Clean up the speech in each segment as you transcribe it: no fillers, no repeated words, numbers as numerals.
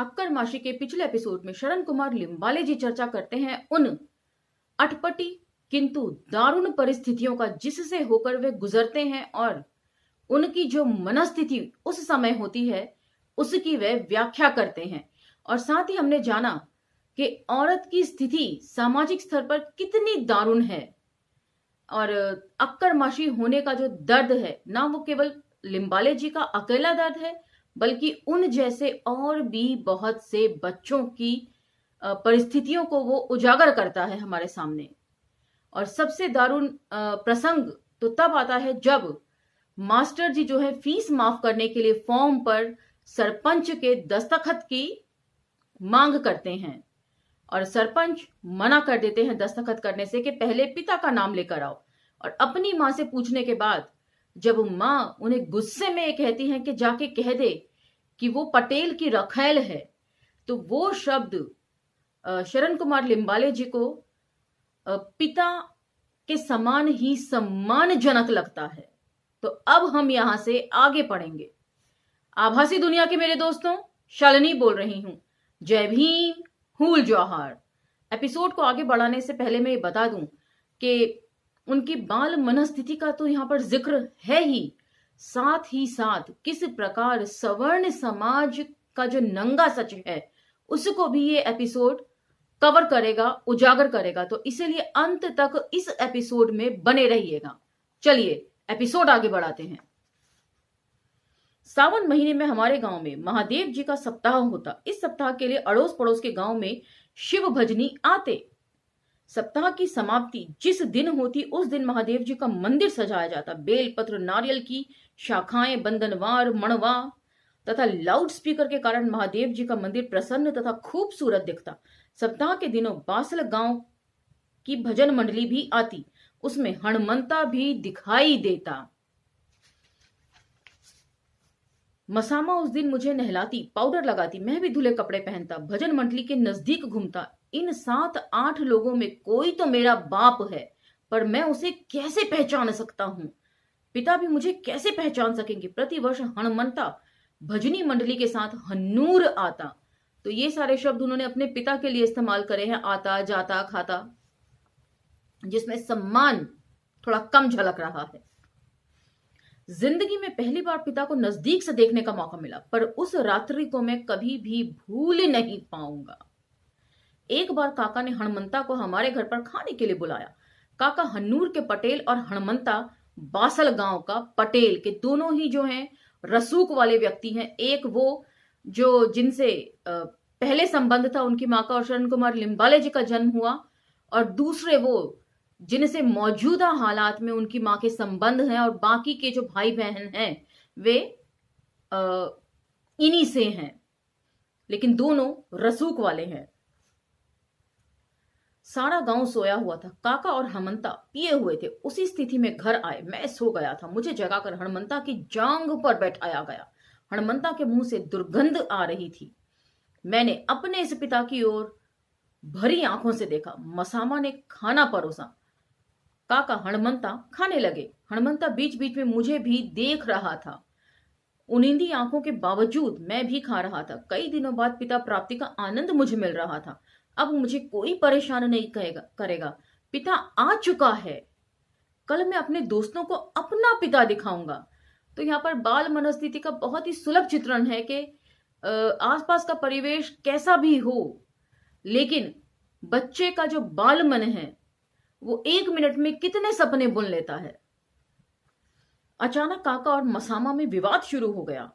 Occur माशी के पिछले एपिसोड में शरण कुमार लिम्बाले जी चर्चा करते हैं उन अटपटी किंतु दारुण परिस्थितियों का जिससे होकर वे गुजरते हैं और उनकी जो मनस्थिति उस समय होती है उसकी वे व्याख्या करते हैं। और साथ ही हमने जाना कि औरत की स्थिति सामाजिक स्तर पर कितनी दारुण है और अक्कर माशी होने का जो दर्द है ना वो केवल लिम्बाले जी का अकेला दर्द है बल्कि उन जैसे और भी बहुत से बच्चों की परिस्थितियों को वो उजागर करता है हमारे सामने। और सबसे दारुण प्रसंग तो तब आता है जब मास्टर जी जो है फीस माफ करने के लिए फॉर्म पर सरपंच के दस्तखत की मांग करते हैं और सरपंच मना कर देते हैं दस्तखत करने से कि पहले पिता का नाम लेकर आओ। और अपनी मां से पूछने के बाद जब मां उन्हें गुस्से में ये कहती हैं कि जाके कह दे कि वो पटेल की रखैल है, तो वो शब्द शरण कुमार लिम्बाले जी को पिता के समान ही सम्मानजनक लगता है। तो अब हम यहां से आगे पढ़ेंगे। आभासी दुनिया के मेरे दोस्तों, शालिनी बोल रही हूं। जय भीम, हुल जौहार। एपिसोड को आगे बढ़ाने से पहले मैं ये बता दूं कि उनकी बाल मनस्थिति का तो यहां पर जिक्र है ही साथ किस प्रकार सवर्ण समाज का जो नंगा सच है उसको भी ये एपिसोड कवर करेगा, उजागर करेगा। तो इसीलिए अंत तक इस एपिसोड में बने रहिएगा। चलिए एपिसोड आगे बढ़ाते हैं। सावन महीने में हमारे गांव में महादेव जी का सप्ताह होता। इस सप्ताह के लिए अड़ोस पड़ोस के गांव में शिव भजनी आते। सप्ताह की समाप्ति जिस दिन होती उस दिन महादेव जी का मंदिर सजाया जाता। बेलपत्र, नारियल की शाखाएं, बंधनवार, मणवा तथा लाउड स्पीकर के कारण महादेव जी का मंदिर प्रसन्न तथा खूबसूरत दिखता। सप्ताह के दिनों बासल गांव की भजन मंडली भी आती, उसमें हनुमंता भी दिखाई देता। मसामा उस दिन मुझे नहलाती, पाउडर लगाती, मैं भी धुले कपड़े पहनता, भजन मंडली के नजदीक घूमता। इन 7-8 लोगों में कोई तो मेरा बाप है, पर मैं उसे कैसे पहचान सकता हूं? पिता भी मुझे कैसे पहचान सकेंगे? प्रतिवर्ष हनुमंता भजनी मंडली के साथ हन्नूर आता। तो ये सारे शब्द उन्होंने अपने पिता के लिए इस्तेमाल करे हैं, आता, जाता, खाता, जिसमें सम्मान थोड़ा कम झलक रहा है। जिंदगी में पहली बार पिता को नजदीक से देखने का मौका मिला, पर उस रात्रि को मैं कभी भी भूल नहीं पाऊंगा। एक बार काका ने हनुमंता को हमारे घर पर खाने के लिए बुलाया। काका हन्नूर के पटेल और हनुमंता बासल गांव का पटेल के दोनों ही जो हैं रसूख वाले व्यक्ति हैं। एक वो जो जिनसे पहले संबंध था उनकी मां का और शरण कुमार लिम्बाले जी का जन्म हुआ, और दूसरे वो जिनसे मौजूदा हालात में उनकी मां के संबंध हैं, और बाकी के जो भाई बहन हैं वे इन्हीं से हैं, लेकिन दोनों रसूख वाले हैं। सारा गांव सोया हुआ था। काका और हनुमंता पिए हुए थे। उसी स्थिति में घर आए। मैं सो गया था। मुझे जगाकर हनुमंता की जांग पर बैठाया गया। हनुमंता के मुंह से दुर्गंध आ रही थी। मैंने अपने इस पिता की ओर भरी आंखों से देखा। मसामा ने खाना परोसा। काका हनुमंता खाने लगे। हनुमंता बीच बीच में मुझे भी देख रहा था। उनिंदी आंखों के बावजूद मैं भी खा रहा था। कई दिनों बाद पिता प्राप्ति का आनंद मुझे मिल रहा था। अब मुझे कोई परेशान नहीं करेगा। पिता आ चुका है। कल मैं अपने दोस्तों को अपना पिता दिखाऊंगा। तो यहाँ पर बाल मनस्थिति का बहुत ही सुलभ चित्रण है कि आसपास का परिवेश कैसा भी हो, लेकिन बच्चे का जो बाल मन है वो 1 मिनट में कितने सपने बुन लेता है। अचानक काका और मसामा में विवाद शुरू हो गया।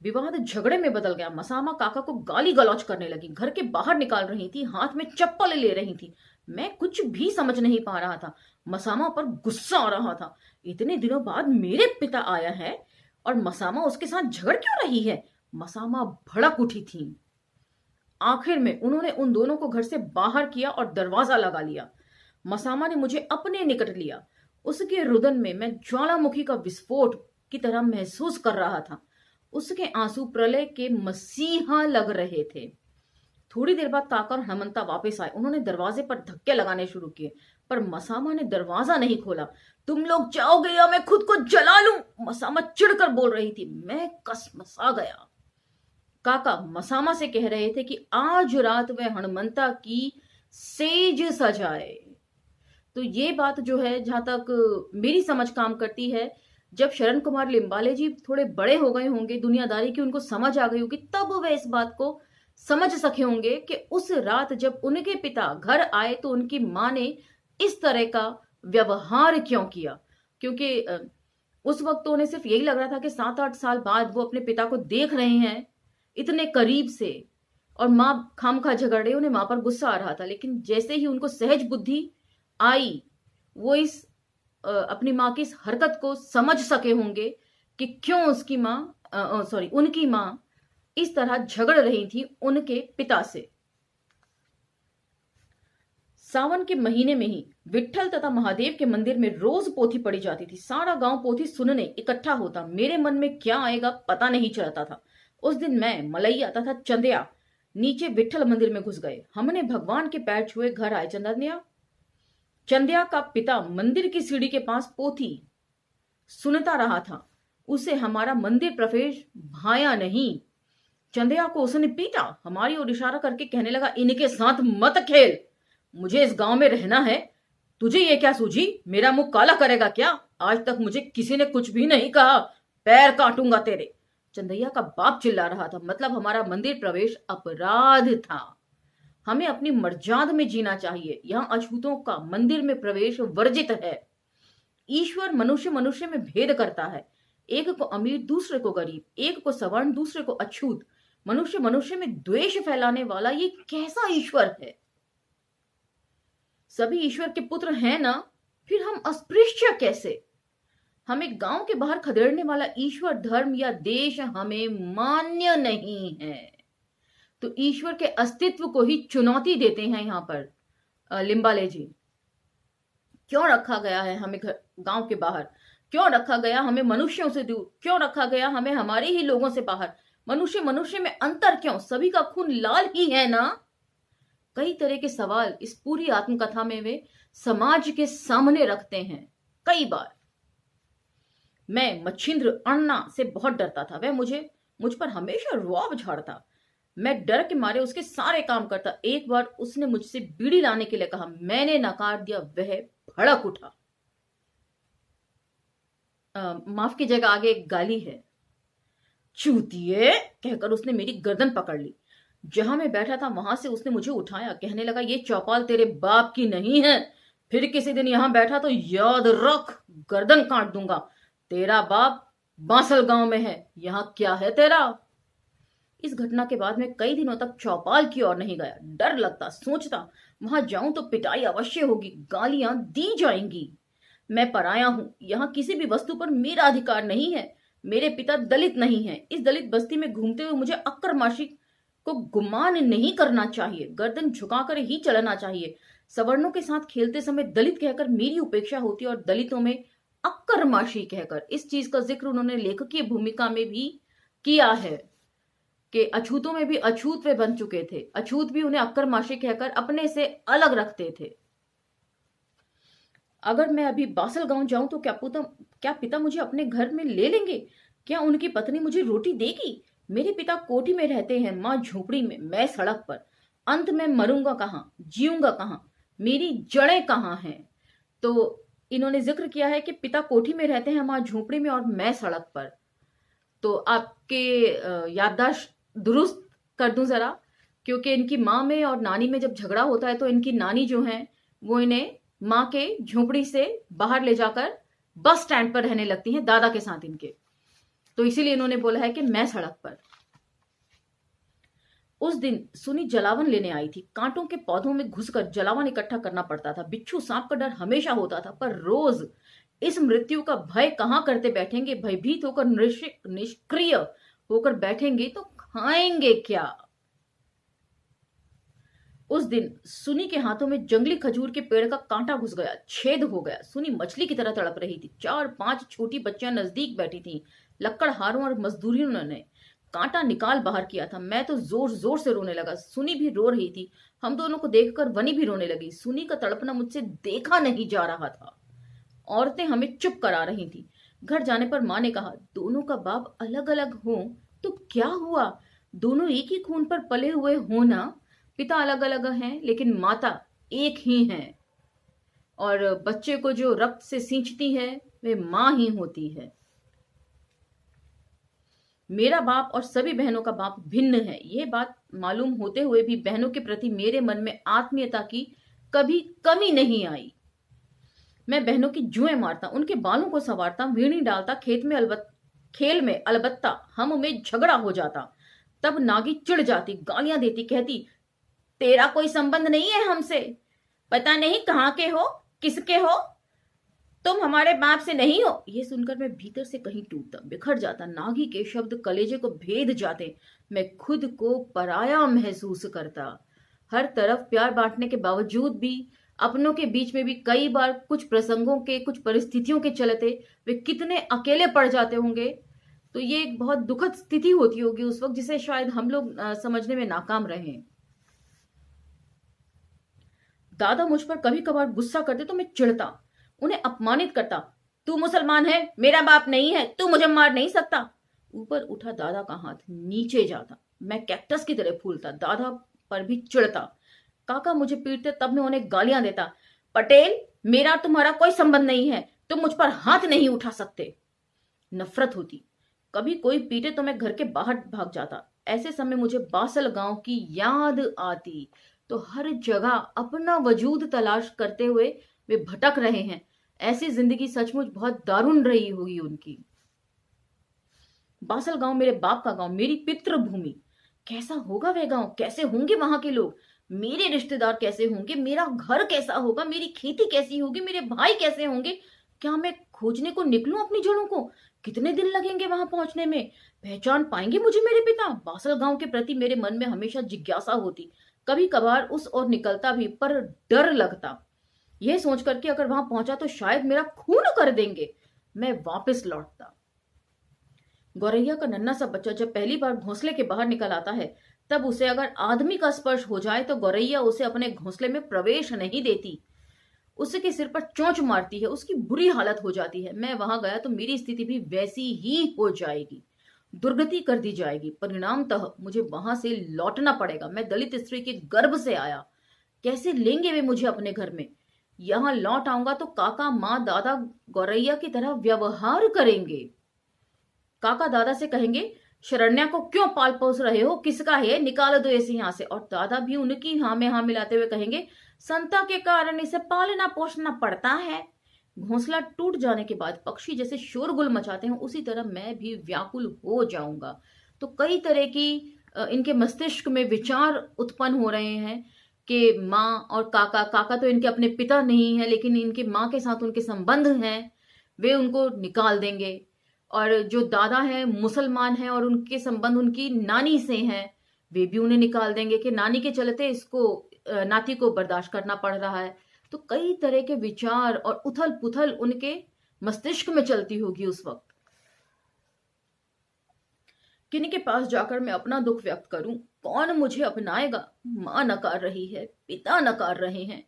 विवाद झगड़े में बदल गया। मसामा काका को गाली गलौज करने लगी, घर के बाहर निकाल रही थी, हाथ में चप्पल ले रही थी। मैं कुछ भी समझ नहीं पा रहा था। मसामा पर गुस्सा आ रहा था। इतने दिनों बाद मेरे पिता आया है और मसामा उसके साथ झगड़ क्यों रही है? मसामा भड़क उठी थी। आखिर में उन्होंने उन दोनों को घर से बाहर किया और दरवाजा लगा लिया। मसामा ने मुझे अपने निकट लिया। उसके रुदन में मैं ज्वालामुखी का विस्फोट की तरह महसूस कर रहा था। उसके आंसू प्रलय के मसीहा लग रहे थे। थोड़ी देर बाद काका और हनुमंता वापस आए। उन्होंने दरवाजे पर धक्के लगाने शुरू किए, पर मसामा ने दरवाजा नहीं खोला। तुम लोग जाओगे या मैं खुद को जला लूं, मसामा चिढ़कर बोल रही थी। मैं कसमसा गया। काका मसामा से कह रहे थे कि आज रात वह हनुमंता की सेज सजाए। तो ये बात जो है, जहां तक मेरी समझ काम करती है, जब शरण कुमार लिम्बाले जी थोड़े बड़े हो गए होंगे, दुनियादारी की उनको समझ आ गई होगी, तब वह इस बात को समझ सके होंगे कि उस रात जब उनके पिता घर आए तो उनकी मां ने इस तरह का व्यवहार क्यों किया। क्योंकि उस वक्त तो उन्हें सिर्फ यही लग रहा था कि 7-8 साल बाद वो अपने पिता को देख रहे हैं इतने करीब से, और माँ खामखा झगड़ रही, उन्हें माँ पर गुस्सा आ रहा था। लेकिन जैसे ही उनको सहज बुद्धि आई, वो इस अपनी माँ की इस हरकत को समझ सके होंगे कि क्यों उसकी माँ उनकी माँ इस तरह झगड़ रही थी उनके पिता से। सावन के महीने में ही विट्ठल तथा महादेव के मंदिर में रोज पोथी पढ़ी जाती थी। सारा गांव पोथी सुनने इकट्ठा होता। मेरे मन में क्या आएगा पता नहीं चलता था। उस दिन मैं, मलैया तथा चंदिया नीचे विट्ठल मंदिर में घुस गए। हमने भगवान के पैर छुए घर आए। चंदिया का पिता मंदिर की सीढ़ी के पास पोथी सुनता रहा था। उसे हमारा मंदिर प्रवेश भाया नहीं। चंदिया को उसने पीटा, हमारी ओर इशारा करके कहने लगा, इनके साथ मत खेल, मुझे इस गांव में रहना है। तुझे ये क्या सूझी, मेरा मुंह काला करेगा क्या? आज तक मुझे किसी ने कुछ भी नहीं कहा, पैर काटूंगा तेरे। चंदैया का बाप चिल्ला रहा था। मतलब हमारा मंदिर प्रवेश अपराध था। हमें अपनी मर्यादा में जीना चाहिए। यहां अछूतों का मंदिर में प्रवेश वर्जित है। ईश्वर मनुष्य मनुष्य में भेद करता है। एक को अमीर, दूसरे को गरीब, एक को सवर्ण, दूसरे को अछूत। मनुष्य मनुष्य में द्वेष फैलाने वाला ये कैसा ईश्वर है? सभी ईश्वर के पुत्र हैं ना, फिर हम अस्पृश्य कैसे? हमें गांव के बाहर खदेड़ने वाला ईश्वर, धर्म या देश हमें मान्य नहीं है। तो ईश्वर के अस्तित्व को ही चुनौती देते हैं यहां पर लिम्बाले जी। क्यों रखा गया है हमें गांव के बाहर? क्यों रखा गया हमें मनुष्यों से दूर? क्यों रखा गया हमें हमारे ही लोगों से बाहर? मनुष्य मनुष्य में अंतर क्यों? सभी का खून लाल ही है ना? कई तरह के सवाल इस पूरी आत्मकथा में वे समाज के सामने रखते हैं। कई बार मैं मच्छिंद्र अन्ना से बहुत डरता था। वह मुझ पर हमेशा रुआब झाड़ता। मैं डर के मारे उसके सारे काम करता। एक बार उसने मुझसे बीड़ी लाने के लिए कहा, मैंने नकार दिया। वह भड़क उठा। माफ कीजिएगा, आगे एक गाली है। चूतिए कहकर उसने मेरी गर्दन पकड़ ली। जहां मैं बैठा था वहां से उसने मुझे उठाया। कहने लगा, ये चौपाल तेरे बाप की नहीं है। फिर किसी दिन यहां बैठा तो याद रख, गर्दन काट दूंगा। तेरा बाप बांसल गांव में है, यहां क्या है तेरा? इस घटना के बाद मैं कई दिनों तक चौपाल की ओर नहीं गया। डर लगता, सोचता वहां जाऊं तो पिटाई अवश्य होगी, गालियां दी जाएंगी। मैं पराया हूं, यहां किसी भी वस्तु पर मेरा अधिकार नहीं है। मेरे पिता दलित नहीं है। इस दलित बस्ती में घूमते हुए मुझे अक्करमाशी को गुमान नहीं करना चाहिए। गर्दन झुकाकर ही चलना चाहिए। सवर्णों के साथ खेलते समय दलित कहकर मेरी उपेक्षा होती और दलितों में अक्करमाशी कहकर। इस चीज का जिक्र उन्होंने लेखकीय भूमिका में भी किया है कि अछूतों में भी अछूत वे बन चुके थे। अछूत भी उन्हें अक्करमाशी कहकर अपने से अलग रखते थे। अगर मैं अभी बासल गांव जाऊं तो क्या पिता मुझे अपने घर में ले लेंगे? क्या उनकी पत्नी मुझे रोटी देगी? मेरे पिता कोठी में रहते हैं, माँ झोपड़ी में, मैं सड़क पर। अंत में मरूंगा कहां, जीऊंगा कहां, मेरी जड़ें कहां हैं? तो इन्होंने जिक्र किया है कि पिता कोठी में रहते हैं, माँ झोपड़ी में, और मैं सड़क पर। तो आपके याददाश्त दुरुस्त कर दूं जरा, क्योंकि इनकी माँ में और नानी में जब झगड़ा होता है तो इनकी नानी जो है वो इन्हें माँ के झोपड़ी से बाहर ले जाकर बस स्टैंड पर रहने लगती हैं दादा के साथ इनके। तो इसीलिए इन्होंने बोला है कि मैं सड़क पर। उस दिन सुनी जलावन लेने आई थी। कांटों के पौधों में घुसकर जलावन इकट्ठा करना पड़ता था। बिच्छू सांप का डर हमेशा होता था, पर रोज इस मृत्यु का भय कहां करते बैठेंगे? भयभीत होकर निष्क्रिय होकर बैठेंगे तो खाएंगे क्या? उस दिन सुनी के हाथों में जंगली खजूर के पेड़ का कांटा घुस गया, छेद हो गया। सुनी मछली की तरह तड़प रही थी। 4-5 छोटी बच्चियां नजदीक बैठी थीं। लकड़हारों और मजदूरियों ने कांटा निकाल बाहर किया था। मैं तो जोर जोर से रोने लगा। सुनी भी रो रही थी। हम दोनों को देखकर वनी भी रोने लगी। सुनी का तड़पना मुझसे देखा नहीं जा रहा था। औरतें हमें चुप करा रही थी। घर जाने पर माँ ने कहा, दोनों का बाप अलग अलग हो तो क्या हुआ? दोनों एक ही खून पर पले हुए होना, पिता अलग अलग हैं लेकिन माता एक ही हैं। और बच्चे को जो रक्त से सींचती है वे माँ ही होती है। मेरा बाप और सभी बहनों का बाप भिन्न है। यह बात मालूम होते हुए भी बहनों के प्रति मेरे मन में आत्मीयता की कभी कमी नहीं आई। मैं बहनों की जुएं मारता, उनके बालों को संवारता, वीणी डालता, खेल में अलबत्ता हम में झगड़ा हो जाता। तब नागी चिढ़ जाती, गालियां देती, कहती तेरा कोई संबंध नहीं है हमसे, पता नहीं कहाँ के हो, किसके हो, तुम हमारे बाप से नहीं हो। यह सुनकर मैं भीतर से कहीं टूटता, बिखर जाता। नागी के शब्द कलेजे को भेद जाते। मैं खुद को पराया महसूस करता। हर तरफ प्यार बांटने के बावजूद भी, अपनों के बीच में भी कई बार कुछ प्रसंगों के, कुछ परिस्थितियों के चलते वे कितने अकेले पड़ जाते होंगे। तो ये एक बहुत दुखद स्थिति होती होगी उस वक्त, जिसे शायद हम लोग समझने में नाकाम रहे। दादा मुझ पर कभी कभार गुस्सा करते तो मैं चिढ़ता, उन्हें अपमानित करता। तू मुसलमान है, मेरा बाप नहीं है, तू मुझे मार नहीं सकता। ऊपर उठा दादा का हाथ नीचे जाता, मैं कैक्टस की तरह फूलता। दादा पर भी चिढ़ता। काका मुझे पीटते तब मैं उन्हें गालियां देता। पटेल, मेरा तुम्हारा कोई संबंध नहीं है, तुम मुझ पर हाथ नहीं उठा सकते। नफरत होती। कभी कोई पीटे तो मैं घर के बाहर भाग जाता। ऐसे समय मुझे बासल गांव की याद आती। तो हर जगह अपना वजूद तलाश करते हुए वे भटक रहे हैं। ऐसी जिंदगी सचमुच बहुत दारुण रही होगी उनकी। बासल गांव मेरे बाप का गांव, मेरी पितृभूमि। कैसा होगा वह गांव, कैसे होंगे वहां के लोग, मेरे रिश्तेदार कैसे होंगे, मेरा घर कैसा होगा, मेरी खेती कैसी होगी, मेरे भाई कैसे होंगे। क्या मैं खोजने को निकलूं अपनी जड़ों को? कितने दिन लगेंगे वहां पहुंचने में? पहचान पाएंगे मुझे मेरे पिता? बासल गांव के प्रति मेरे मन में हमेशा जिज्ञासा होती। कभी कभार उस ओर निकलता भी, पर डर लगता, यह सोचकर कि अगर वहां पहुंचा तो शायद मेरा खून कर देंगे। मैं वापस लौटता। गौरैया का नन्हा सा बच्चा जब पहली बार घोंसले के बाहर निकल आता है, तब उसे अगर आदमी का स्पर्श हो जाए तो गौरैया उसे अपने घोंसले में प्रवेश नहीं देती। उसके सिर पर चोंच मारती है, उसकी बुरी हालत हो जाती है। मैं वहां गया तो मेरी स्थिति भी वैसी ही हो जाएगी, दुर्गति कर दी जाएगी। परिणामतः मुझे वहां से लौटना पड़ेगा। मैं दलित स्त्री के गर्भ से आया, कैसे लेंगे वे मुझे अपने घर में? यहां लौट आऊंगा तो काका, माँ, दादा गौरैया की तरह व्यवहार करेंगे। काका दादा से कहेंगे, शरण्या को क्यों पाल पोस रहे हो, किसका है, निकाल दो इसे यहां से। और दादा भी उनकी हाँ में हाँ मिलाते हुए कहेंगे, संता के कारण इसे पालना पोषना पड़ता है। घोंसला टूट जाने के बाद पक्षी जैसे शोरगुल मचाते हैं, उसी तरह मैं भी व्याकुल हो जाऊंगा। तो कई तरह की इनके मस्तिष्क में विचार उत्पन्न हो रहे हैं कि माँ और काका, काका तो इनके अपने पिता नहीं है लेकिन इनके माँ के साथ उनके संबंध हैं, वे उनको निकाल देंगे। और जो दादा हैं मुसलमान हैं और उनके संबंध उनकी नानी से हैं, वे भी उन्हें निकाल देंगे कि नानी के चलते इसको, नाती को बर्दाश्त करना पड़ रहा है। तो कई तरह के विचार और उथल पुथल उनके मस्तिष्क में चलती होगी उस वक्त। किन्हीं के पास जाकर मैं अपना दुख व्यक्त करूं? कौन मुझे अपनाएगा? मां नकार रही है, पिता नकार रहे हैं।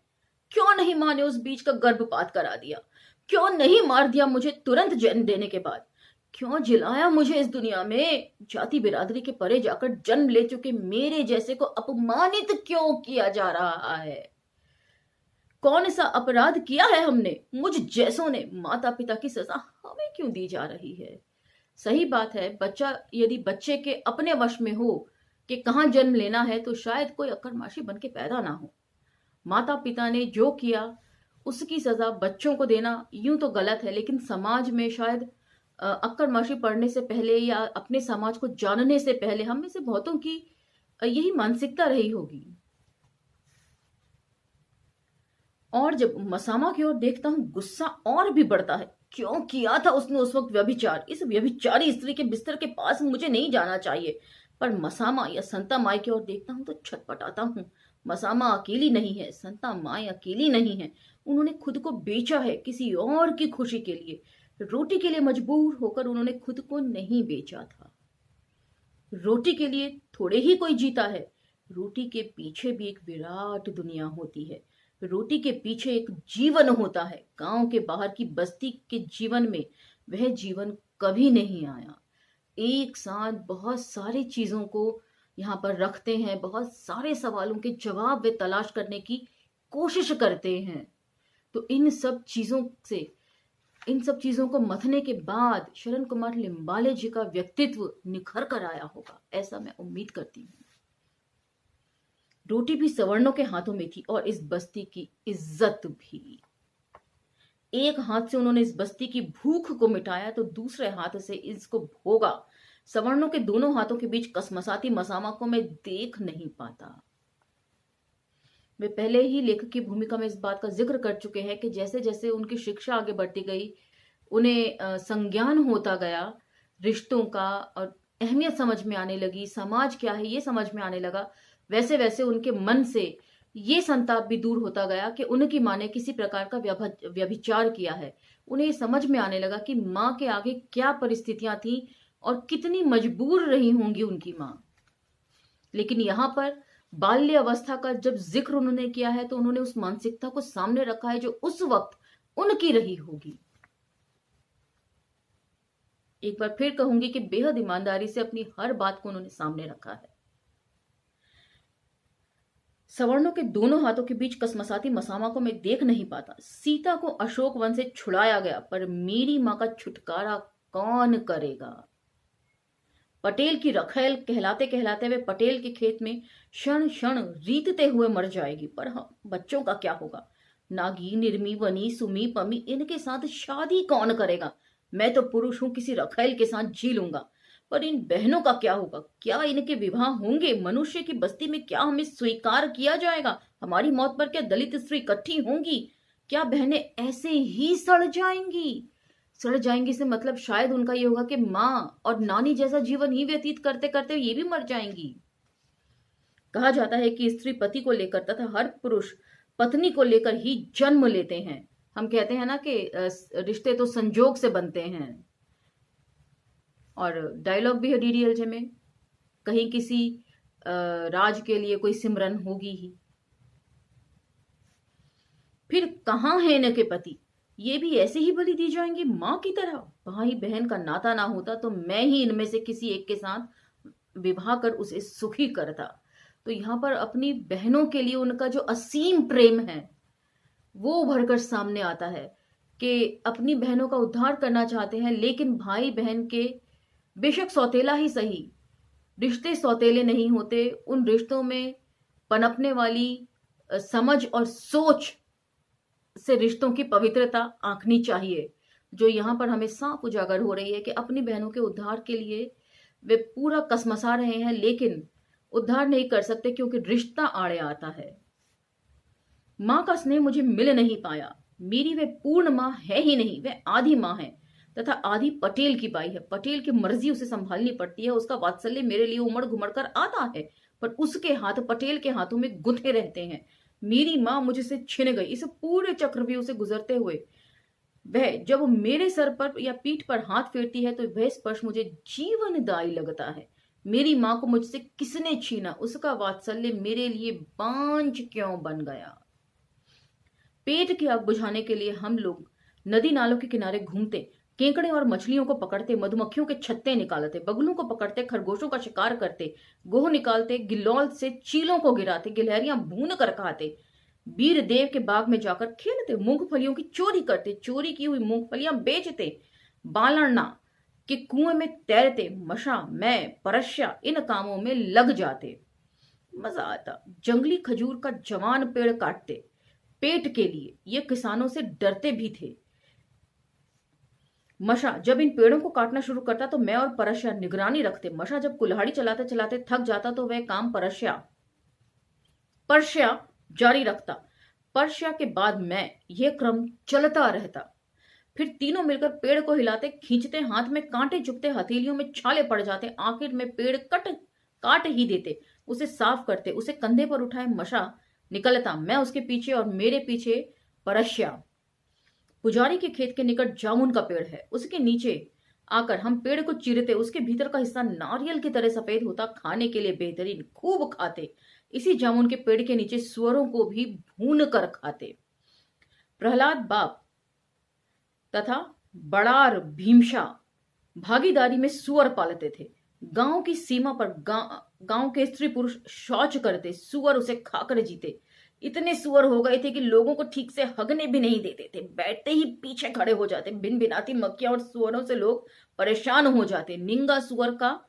क्यों नहीं मां ने उस बीज का गर्भपात करा दिया? क्यों नहीं मार दिया मुझे तुरंत जन्म देने के बाद? क्यों जिलाया मुझे इस दुनिया में? जाति बिरादरी के परे जाकर जन्म ले चुके मेरे जैसे को अपमानित क्यों किया जा रहा है? कौन सा अपराध किया है हमने, मुझ जैसों ने? माता पिता की सजा हमें क्यों दी जा रही है? सही बात है, बच्चा यदि बच्चे के अपने वश में हो कि कहां जन्म लेना है तो शायद कोई अक्करमाशी बन के पैदा ना हो। माता पिता ने जो किया उसकी सजा बच्चों को देना यूं तो गलत है, लेकिन समाज में शायद अक्करमाशी पढ़ने से पहले या अपने समाज को जानने से पहले हम में से बहुतों की यही मानसिकता रही होगी। और जब मसामा की ओर देखता हूं, गुस्सा और भी बढ़ता है। क्यों किया था उसने उस वक्त व्यभिचार? इस व्यभिचारी स्त्री के बिस्तर के पास मुझे नहीं जाना चाहिए। पर मसामा या संता माई की ओर देखता हूं तो छटपटाता हूं। मसामा अकेली नहीं है, संता माई अकेली नहीं है। उन्होंने खुद को बेचा है किसी और की खुशी के लिए। रोटी के लिए मजबूर होकर उन्होंने खुद को नहीं बेचा था। रोटी के लिए थोड़े ही कोई जीता है। रोटी के पीछे भी एक विराट दुनिया होती है। रोटी के पीछे एक जीवन होता है। गांव के बाहर की बस्ती के जीवन में वह जीवन कभी नहीं आया। एक साथ बहुत सारी चीजों को यहाँ पर रखते हैं, बहुत सारे सवालों के जवाब वे तलाश करने की कोशिश करते हैं। तो इन सब चीजों को मथने के बाद शरण कुमार लिम्बाले जी का व्यक्तित्व निखर कर आया होगा, ऐसा मैं उम्मीद करती हूँ। रोटी भी सवर्णों के हाथों में थी और इस बस्ती की इज्जत भी। एक हाथ से उन्होंने इस बस्ती की भूख को मिटाया तो दूसरे हाथ से इसको भोगा। सवर्णों के दोनों हाथों के बीच कसमसाती मसामा को मैं देख नहीं पाता। वे पहले ही लेखक की भूमिका में इस बात का जिक्र कर चुके हैं कि जैसे जैसे उनकी शिक्षा आगे बढ़ती गई, उन्हें संज्ञान होता गया रिश्तों का और अहमियत समझ में आने लगी, समाज क्या है ये समझ में आने लगा, वैसे वैसे उनके मन से ये संताप भी दूर होता गया कि उनकी माँ ने किसी प्रकार का व्यभिचार किया है। उन्हें समझ में आने लगा कि माँ के आगे क्या परिस्थितियां थी और कितनी मजबूर रही होंगी उनकी माँ। लेकिन यहाँ पर बाल्य अवस्था का जब जिक्र उन्होंने किया है तो उन्होंने उस मानसिकता को सामने रखा है जो उस वक्त उनकी रही होगी। एक बार फिर कहूंगी कि बेहद ईमानदारी से अपनी हर बात को उन्होंने सामने रखा है। सवर्णों के दोनों हाथों के बीच कसमसाती मसामा को मैं देख नहीं पाता। सीता को अशोक वन से छुड़ाया गया, पर मेरी मां का छुटकारा कौन करेगा? पटेल की रखेल कहलाते कहलाते वे पटेल के खेत में क्षण क्षण रीतते हुए मर जाएगी, पर हाँ, बच्चों का क्या होगा? नागी, निर्मी, वनी, सुमी, पमी, इनके साथ शादी कौन करेगा? मैं तो पुरुष हूं, किसी रखेल के साथ जी लूंगा, पर इन बहनों का क्या होगा? क्या इनके विवाह होंगे? मनुष्य की बस्ती में क्या हमें स्वीकार किया जाएगा? हमारी मौत पर क्या दलित स्त्री इकट्ठी होंगी? क्या बहनें ऐसे ही सड़ जाएंगी? सड़ जाएंगी से मतलब शायद उनका ये होगा कि माँ और नानी जैसा जीवन ही व्यतीत करते करते ये भी मर जाएंगी। कहा जाता है कि स्त्री पति को लेकर तथा हर पुरुष पत्नी को लेकर ही जन्म लेते हैं। हम कहते हैं ना कि रिश्ते तो संजोग से बनते हैं, और डायलॉग भी है डीडीएलजे में, कहीं किसी राज के लिए कोई सिमरन होगी ही। फिर कहां है इनके पति? ये भी ऐसे ही बलि दी जाएंगी मां की तरह। भाई बहन का नाता ना होता तो मैं ही इनमें से किसी एक के साथ विवाह कर उसे सुखी करता। तो यहां पर अपनी बहनों के लिए उनका जो असीम प्रेम है वो उभर कर सामने आता है कि अपनी बहनों का उद्धार करना चाहते हैं, लेकिन भाई बहन के बेशक सौतेला ही सही, रिश्ते सौतेले नहीं होते। उन रिश्तों में पनपने वाली समझ और सोच से रिश्तों की पवित्रता आंकनी चाहिए, जो यहां पर हमें साफ उजागर हो रही है कि अपनी बहनों के उद्धार के लिए वे पूरा कसमसा रहे हैं, लेकिन उद्धार नहीं कर सकते क्योंकि रिश्ता आड़े आता है। मां का स्नेह मुझे मिल नहीं पाया। मेरी वे पूर्ण मां है ही नहीं, वे आधी मां है तथा आधी पटेल की बाई है। पटेल की मर्जी उसे संभालनी पड़ती है, उसका वात्सल्य मेरे लिए उमड़ घुमड़ कर आता है, पर उसके हाथ पटेल के हाथों में गुंथे रहते हैं। मेरी मां मुझसे छिन गई। इस पूरे चक्रव्यूह से गुजरते हुए वह जब मेरे सर पर या पीठ पर हाथ फेरती है तो वह स्पर्श मुझे जीवनदायी लगता है। मेरी मां को मुझसे किसने छीना? उसका वात्सल्य मेरे लिए बांझ क्यों बन गया? पेट की आग बुझाने के लिए हम लोग नदी नालों के किनारे घूमते, केकड़े और मछलियों को पकड़ते, मधुमक्खियों के छत्ते निकालते, बगुलों को पकड़ते, खरगोशों का शिकार करते, गोह निकालते, गिलौल से चीलों को गिराते, गिलहरियां भून कर खाते, वीर देव के बाग में जाकर खेलते, मूंगफलियों की चोरी करते, चोरी की हुई मूंगफलियां बेचते, बालरना के कुएं में तैरते, मशा, मैं, परस्या इन कामों में लग जाते। मजा आता। जंगली खजूर का जवान पेड़ काटते पेट के लिए, ये किसानों से डरते भी थे। मशा जब इन पेड़ों को काटना शुरू करता तो मैं और परस्या निगरानी रखते। मशा जब कुल्हाड़ी चलाते चलाते थक जाता तो वह काम परस्या जारी रखता। परस्या के बाद मैं, यह क्रम चलता रहता। फिर तीनों मिलकर पेड़ को हिलाते, खींचते, हाथ में कांटे चुभते, हथेलियों में छाले पड़ जाते, आखिर में पेड़ काट ही देते, उसे साफ करते, उसे कंधे पर उठाए मशा निकलता, मैं उसके पीछे और मेरे पीछे परस्या। पुजारी के खेत के निकट जामुन का पेड़ है, उसके नीचे आकर हम पेड़ को चीरते, उसके भीतर का हिस्सा नारियल की तरह सफेद होता, खाने के लिए बेहतरीन, खूब खाते। इसी जामुन के पेड़ के नीचे सुअरों को भी भून कर खाते। प्रहलाद बाप तथा बड़ार भीमशा भागीदारी में सुअर पालते थे। गांव की सीमा पर गांव के स्त्री पुरुष शौच करते, सुअर उसे खाकर जीते। इतने सुअर हो गए थे कि लोगों को ठीक से हगने भी नहीं देते थे, बैठते ही पीछे खड़े हो जाते। बिन बिनाती मक्खियां और सुअरों से लोग परेशान हो जाते। निंगा सुअर का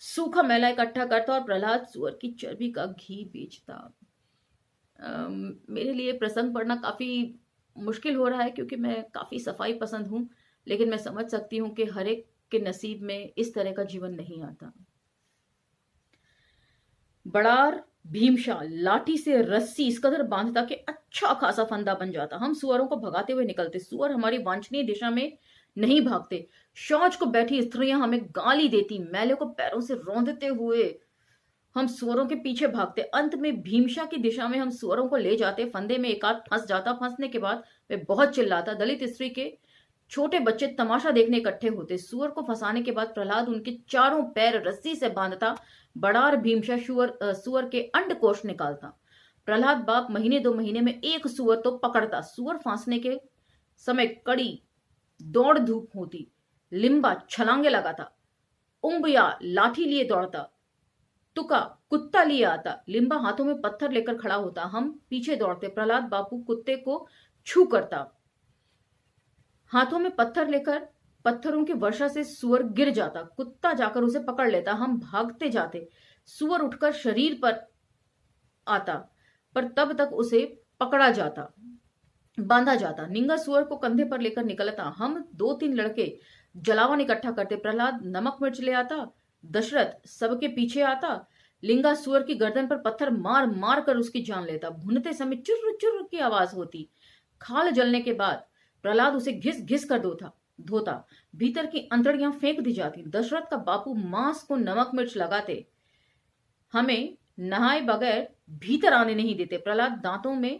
सूखा मैला इकट्ठा करता और प्रहलाद सुअर की चर्बी का घी बेचता। मेरे लिए प्रसंग पढ़ना काफी मुश्किल हो रहा है क्योंकि मैं काफी सफाई पसंद हूं, लेकिन मैं समझ सकती हूं कि हर एक के नसीब में इस तरह का जीवन नहीं आता। बड़ार भीमशाल लाठी से रस्सी इस कदर बांधता कि अच्छा खासा फंदा बन जाता। हम सुअरों को भगाते हुए निकलते। सुअर हमारी वांछनीय दिशा में नहीं भागते। शौच को बैठी स्त्रियां हमें गाली देती। मैले को पैरों से रौंदते हुए हम सुअरों के पीछे भागते। अंत में भीमशा की दिशा में हम सुअरों को ले जाते। फंदे में एक आध फंस जाता। फंसने के बाद वे बहुत चिल्लाता। दलित स्त्री के छोटे बच्चे तमाशा देखने इकट्ठे होते। सुअर को फंसाने के बाद प्रहलाद उनके चारों पैर रस्सी से बांधता। बड़ार भीमशा सुअर के अंडकोश निकालता। प्रहलाद बाप महीने 2 महीने में एक सुअर तो पकड़ता। सुअर फांसने के समय कड़ी दौड़ धूप होती। लिम्बा छलांगे लगाता। उंबिया लाठी लिए दौड़ता। तुका कुत्ता लिए आता। लिम्बा हाथों में पत्थर लेकर खड़ा होता। हम पीछे दौड़ते। प्रहलाद बापू कुत्ते को छू करता। हाथों में पत्थर लेकर पत्थरों की वर्षा से सुअर गिर जाता। कुत्ता जाकर उसे पकड़ लेता। हम भागते जाते। सुअर उठकर शरीर पर आता, पर तब तक उसे पकड़ा जाता, बांधा जाता। निंगा सुअर को कंधे पर लेकर निकलता। हम 2-3 लड़के जलावन इकट्ठा करते। प्रहलाद नमक मिर्च ले आता। दशरथ सबके पीछे आता। लिंगा सुअर की गर्दन पर पत्थर मार मार कर उसकी जान लेता। भुनते समय चुर्र चुर्र की आवाज होती। खाल जलने के बाद प्रहलाद उसे घिस घिस कर धोता। भीतर की अंतड़ियां फेंक दी जाती। दशरथ का बापू मांस को नमक मिर्च लगाते। हमें नहाए बगैर भीतर आने नहीं देते। प्रहलाद दांतों में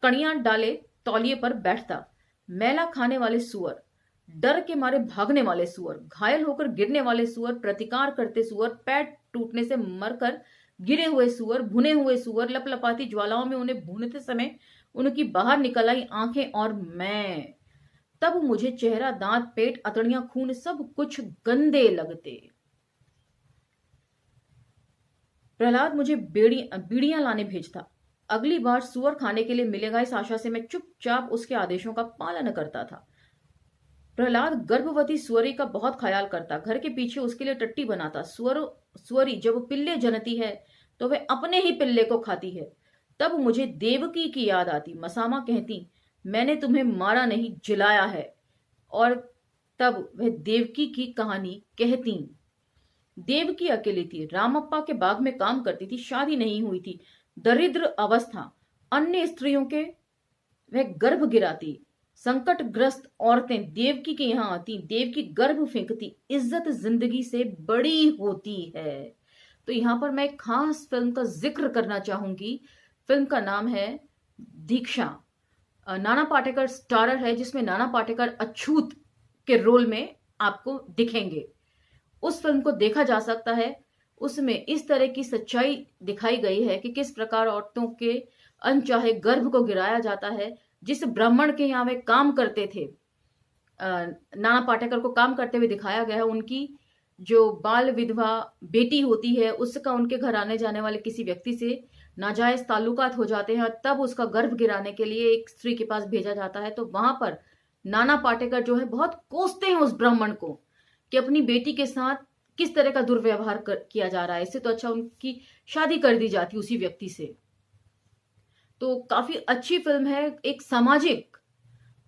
कड़ियां डाले तौलिए पर बैठता। मैला खाने वाले सुअर, डर के मारे भागने वाले सुअर, घायल होकर गिरने वाले सुअर, प्रतिकार करते सुअर, पैर टूटने से मरकर गिरे हुए सुअर, भुने हुए सुअर, लपलपाती ज्वालाओं में उन्हें भूनते समय उनकी बाहर निकल आई आंखें और मैं। तब मुझे चेहरा, दांत, पेट, अतड़ियां, खून सब कुछ गंदे लगते। प्रहलाद मुझे बीड़ियां लाने भेजता। अगली बार सुअर खाने के लिए मिलेगा इस आशा से मैं चुपचाप उसके आदेशों का पालन करता था। प्रहलाद गर्भवती सुअरी का बहुत ख्याल करता। घर के पीछे उसके लिए टट्टी बनाता। सुअरी जब पिल्ले जनती है तो वह अपने ही पिल्ले को खाती है। तब मुझे देवकी की याद आती। मसामा कहती, मैंने तुम्हें मारा नहीं, जिलाया है। और तब वह देवकी की कहानी कहती। देवकी अकेली थी। रामप्पा के बाग में काम करती थी। शादी नहीं हुई थी। दरिद्र अवस्था। अन्य स्त्रियों के वह गर्भ गिराती। संकटग्रस्त औरतें देवकी के यहां आती। देवकी गर्भ फेंकती। इज्जत जिंदगी से बड़ी होती है। तो यहां पर मैं एक खास फिल्म का जिक्र करना चाहूंगी। फिल्म का नाम है दीक्षा। नाना पाटेकर स्टारर है, जिसमें नाना पाटेकर अछूत के रोल में आपको दिखेंगे। उस फिल्म को देखा जा सकता है। उसमें इस तरह की सच्चाई दिखाई गई है कि किस प्रकार औरतों के अनचाहे गर्भ को गिराया जाता है। जिस ब्राह्मण के यहाँ वे काम करते थे, नाना पाटेकर को काम करते हुए दिखाया गया है। उनकी जो बाल विधवा बेटी होती है, उसका उनके घर आने जाने वाले किसी व्यक्ति से नाजायज ताल्लुकात हो जाते हैं, तब उसका गर्भ गिराने के लिए एक स्त्री के पास भेजा जाता है। तो वहां पर नाना पाटेकर जो है बहुत कोसते हैं उस ब्राह्मण को कि अपनी बेटी के साथ किस तरह का दुर्व्यवहार किया जा रहा है। इससे तो अच्छा उनकी शादी कर दी जाती उसी व्यक्ति से। तो काफी अच्छी फिल्म है। एक सामाजिक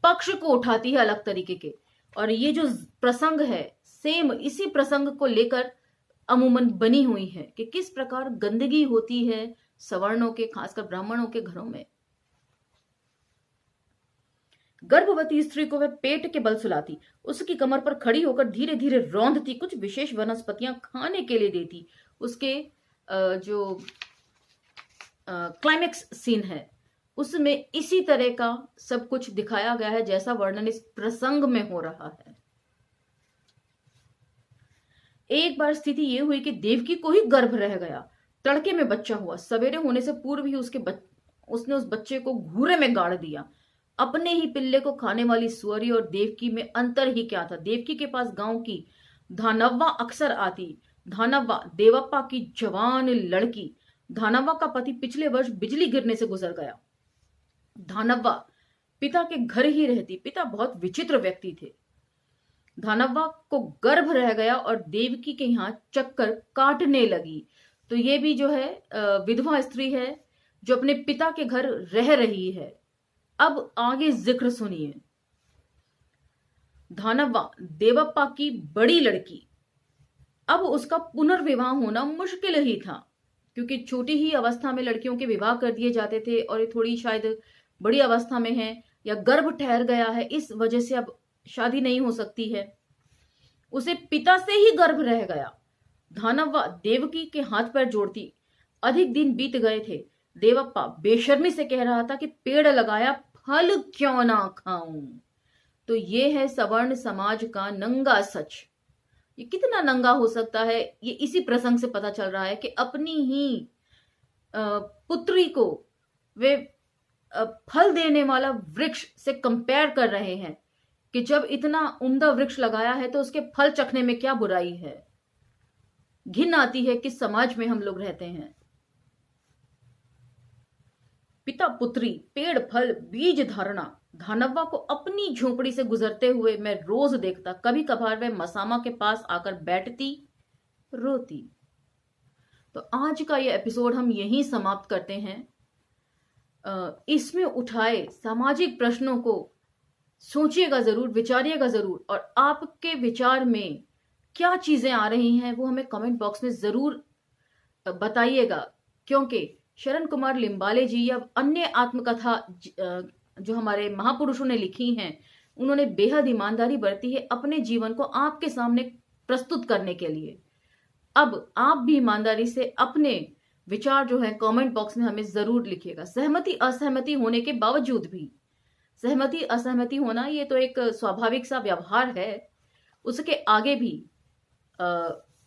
पक्ष को उठाती है अलग तरीके के। और ये जो प्रसंग है, सेम इसी प्रसंग को लेकर अमूमन बनी हुई है कि किस प्रकार गंदगी होती है सवर्णों के, खासकर ब्राह्मणों के घरों में। गर्भवती स्त्री को वह पेट के बल सुलाती। उसकी कमर पर खड़ी होकर धीरे धीरे रौंदती। कुछ विशेष वनस्पतियां खाने के लिए देती। उसके जो क्लाइमेक्स सीन है उसमें इसी तरह का सब कुछ दिखाया गया है जैसा वर्णन इस प्रसंग में हो रहा है। एक बार स्थिति यह हुई कि देवकी को ही गर्भ रह गया। तड़के में बच्चा हुआ। सवेरे होने से पूर्व ही उसने उस बच्चे को घूरे में गाड़ दिया। अपने ही पिल्ले को खाने वाली सुअरी और देवकी में अंतर ही क्या था। देवकी के पास गांव की धानव्वा अक्सर आती। धानव्वा देवप्पा की जवान लड़की। धानव्वा का पति पिछले वर्ष बिजली गिरने से गुजर गया। धानव्वा पिता के घर ही रहती। पिता बहुत विचित्र व्यक्ति थे। धानव्वा को गर्भ रह गया और देवकी के यहाँ चक्कर काटने लगी। तो ये भी जो है विधवा स्त्री है जो अपने पिता के घर रह रही है। अब आगे जिक्र सुनिए। धानव्वा देवप्पा की बड़ी लड़की। अब उसका पुनर्विवाह होना मुश्किल ही था, क्योंकि छोटी ही अवस्था में लड़कियों के विवाह कर दिए जाते थे और ये थोड़ी शायद बड़ी अवस्था में है या गर्भ ठहर गया है, इस वजह से अब शादी नहीं हो सकती है। उसे पिता से ही गर्भ रह गया। धानव्वा देवकी के हाथ पैर जोड़ती। अधिक दिन बीत गए थे। देवप्पा बेशर्मी से कह रहा था कि पेड़ लगाया फल क्यों ना खाऊं। तो ये है सवर्ण समाज का नंगा सच। ये कितना नंगा हो सकता है, ये इसी प्रसंग से पता चल रहा है कि अपनी ही पुत्री को वे फल देने वाला वृक्ष से कंपेयर कर रहे हैं कि जब इतना उम्दा वृक्ष लगाया है तो उसके फल चखने में क्या बुराई है। घिन आती है किस समाज में हम लोग रहते हैं। पिता पुत्री, पेड़ फल, बीज धारणा। धानव्वा को अपनी झोपड़ी से गुजरते हुए मैं रोज देखता। कभी कभार वह मसामा के पास आकर बैठती, रोती। तो आज का यह एपिसोड हम यहीं समाप्त करते हैं। इसमें उठाए सामाजिक प्रश्नों को सोचिएगा जरूर, विचारिएगा जरूर, और आपके विचार में क्या चीजें आ रही हैं वो हमें कमेंट बॉक्स में जरूर बताइएगा। क्योंकि शरण कुमार लिम्बाले जी या अन्य आत्मकथा जो हमारे महापुरुषों ने लिखी हैं, उन्होंने बेहद ईमानदारी बरती है अपने जीवन को आपके सामने प्रस्तुत करने के लिए। अब आप भी ईमानदारी से अपने विचार जो है कमेंट बॉक्स में हमें जरूर लिखिएगा। सहमति असहमति होने के बावजूद भी, सहमति असहमति होना ये तो एक स्वाभाविक सा व्यवहार है, उसके आगे भी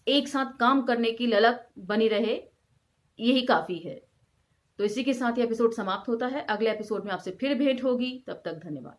एक साथ काम करने की ललक बनी रहे, यही काफी है। तो इसी के साथ ये एपिसोड समाप्त होता है। अगले एपिसोड में आपसे फिर भेंट होगी। तब तक धन्यवाद।